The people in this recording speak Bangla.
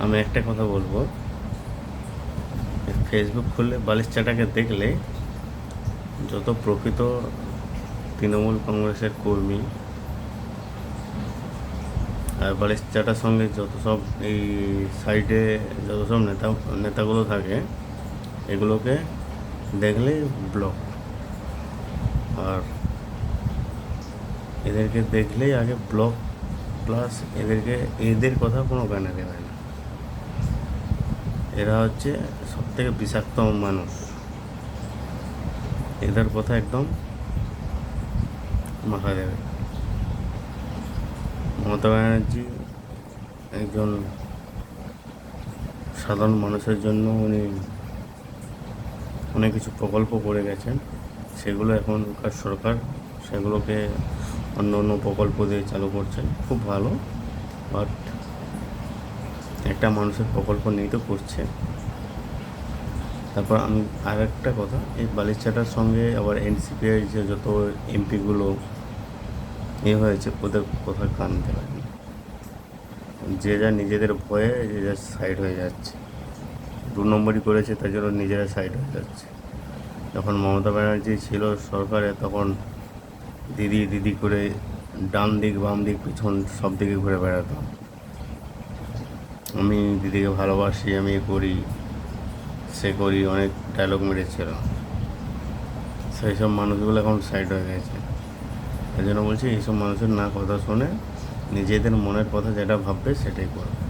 আমি একটা কথা বলবো, ফেসবুক খুললে বালিশ চাটাকে দেখলে যত প্রকৃত তৃণমূল কংগ্রেসের কর্মী আর বালিশ চাটার সঙ্গে যত সব এই সাইডে যত সব নেতাগুলো থাকে, এগুলোকে দেখলেই ব্লক। আর এদেরকে দেখলেই আগে ব্লক, প্লাস এদের কথা কোনো কানে দেবে না। এরা হচ্ছে সব থেকে বিষাক্ত মানুষ, এদের কথা একদম মাথায় দেবে। মমতা ব্যানার্জি একজন সাধারণ মানুষের জন্য উনি অনেক কিছু প্রকল্প করে গেছেন, সেগুলো এখনকার সরকার সেগুলোকে অন্য অন্য প্রকল্প দিয়ে চালু করছেন, খুব ভালো। বাট একটা মানুষের প্রকল্প নিয়েই তো করছে। তারপর আমি আর একটা কথা, এই বালিচাটার সঙ্গে আবার এনসিপির যে যত এমপিগুলো হয়েছে, ওদের কোথায় কান দেয়নি। যে যা নিজেদের ভয়ে যে যা সাইড হয়ে যাচ্ছে, 2 নম্বরই করেছে, তার জন্য নিজেরা সাইড হয়ে যাচ্ছে। যখন মমতা ব্যানার্জি ছিল সরকারে, তখন দিদি দিদি করে ডান দিক বাম দিক পিছন সব দিকে ঘুরে বেড়াতাম, আমি দিদিকে ভালোবাসি, আমি করি সে করি, অনেক ডায়লগ মেরেছিল। সেই সব মানুষগুলো এখন সাইড হয়ে গেছে। এই জন্য বলছি, এইসব মানুষের না কথা শুনে নিজেদের মনের কথা যেটা ভাববে সেটাই করবে।